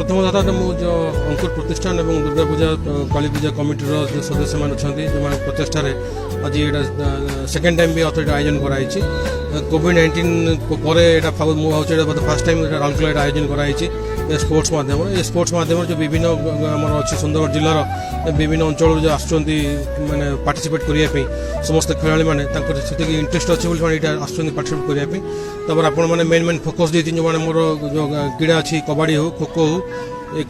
प्रथम कथा तो मुझे अंकुर प्रतिष्ठान और दुर्गा पूजा काली पूजा कमिटी जो सदस्य मैंने अच्छा जो मैंने प्रचेषार आज ये सेकेंड टाइम भी अथॉरिटी आयोजन कराई कोविड-19 पर मुझे फास्ट टाइम राउरकेला आयोजन कराई स्पोर्ट्स माध्यम ये स्पोर्ट्स माध्यम जो विभिन्न आम अच्छी सुंदरगढ़ जिलार विभिन्न अंचल जो आसुँच मैंने पार्टिसिपेट करने समस्त खेला मैंने इंटरेस्ट अच्छे पार्टिसिपेट करने तब आप मेन मेन फोकस देती जो मैंने मोर जो क्रीड़ा अच्छी कबड्डी हो खो खो हो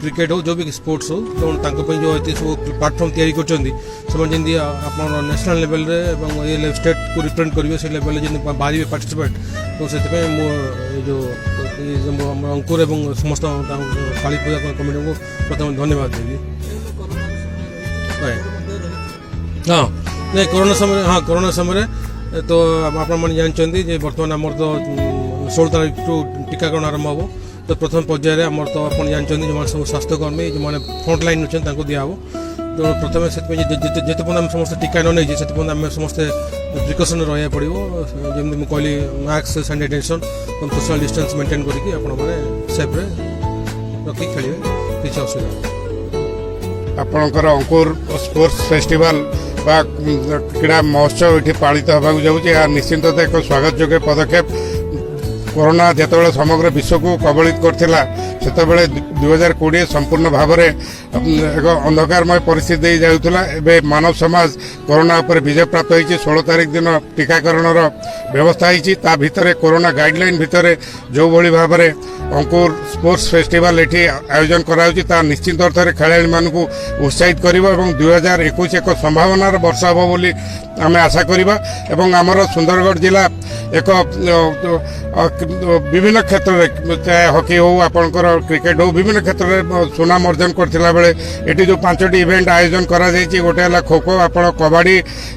क्रिकेट हो जो भी स्पोर्ट्स हो तो जो ये सब प्लाटफर्म तैयारी करमती आप नेशनल लेवल ये स्टेट को रिप्रेजेंट करेंगे से लेवल जब बाहर पार्टिसिपेट तो से जो अंकुर एवं समस्त काली पूजा कमिटी को प्रथम धन्यवाद देवी। हाँ नहीं कोरोना समय तो आपने जानते बर्तमान आमर तो 16 तारीख टू टीकाकरण आरंभ हम तो प्रथम पर्यायर आमर तो आप जानते जो सब स्वास्थ्यकर्मी जो मैंने फ्रंट लाइन अच्छा दिहब तो प्रथम से जिते पर्यटन समस्त टीका न नहीं से आम समस्ते प्रिकसन रहा पड़ो जमी कहली mask sanitization social distance maintain करके सेफ्रे रखी खेलिए किसी असुविधा आपणकर अंकुर स्पोर्ट्स फेस्टिवल बा क्रीड़ा महोत्सव ये पालित होगा जाऊँगी निश्चिंत एक स्वागत योग्य पदक्षेप कोरोना जिते समग्र विश्व को कबलित करथिला सेतबेले 2020 संपूर्ण भाव में एक अंधकारमय परिस्थिति जाऊला एवं मानव समाज कोरोना उपर विजय प्राप्त होती 16 तारीख दिन टीकाकरण व्यवस्था होती भितर कोरोना गाइडलाइन भितर जो भाई भाव में अंकुर स्पोर्ट्स फेस्टिवल ये आयोजन करा निश्चित अर्थ में खेलाड़ी मानक उत्साहित कर 2021 एक संभावनार वर्ष हम बोली आम आशा करवा एवं आमर सुंदरगढ़ जिला एक विभिन्न क्षेत्र में चाहे हॉकी हो आपणकर क्रिकेट हो विभिन्न क्षेत्र में सुनाम अर्जन करथिला बेले एटी जो 5टी इवेंट आयोजन करा जायछि गोटे हला खो खो आपण कबड्डी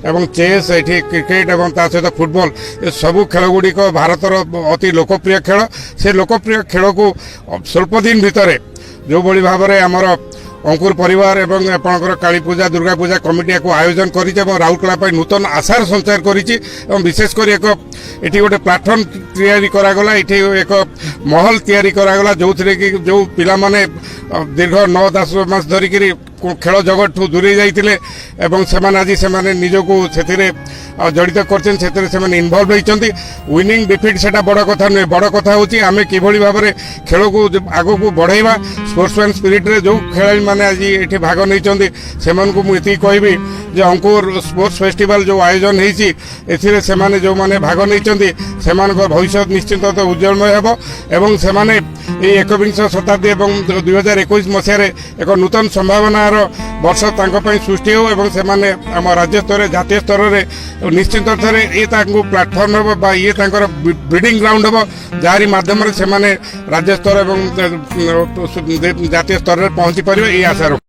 एवं चेस एटी क्रिकेट एवं ता सहित फुटबॉल ए सब खेल गुड़िक भारतर अति लोकप्रिय खेल से लोकप्रिय खेल को स्वल्प दिन भितर जो भली भाव में आमर अंकुर परिवार एवं आपणकर काली पूजा दुर्गा पूजा कमिटी को आयोजन करी राउरकेला नूतन आशार संचार करी विशेषकर एक ये गोटे प्लाटफर्म तैयारी करागला ये एक महल तैयारी करागला जो थे कि जो पिला माने दीर्घ 9-10 मास धरिक खेल जगत ठू दूरे जाइए एवं सेमान आज से निजको से जड़ित कर इनवल्व होती विनिंग डिफिट से बड़ कथा नुहे बड़ कथा हूँ आम कि भाव में खेल को आग को बढ़ेवा स्पोर्ट्समैन स्पिरिट रे जो खेलाड़ी मैंने आज ये भाग नहीं मुझे कहबी जो अंकुर स्पोर्ट्स फेस्टिवल जो आयोजन होती जो मैंने भाग नहीं भविष्य निश्चित उज्जवलमय हो एवं से 21 शताब्दी और 2021 मसीह एक नूतन संभावना वर्ष सृष्टि हो एवं से आम राज्य स्तर जातीय स्तर में निश्चित अर्थ में ये प्लाटफर्म हम ये ब्रीडिंग ग्राउंड हम जहारी मध्यम से राज्य स्तर और जातीय स्तर में पहुंची पारे ये आशा रख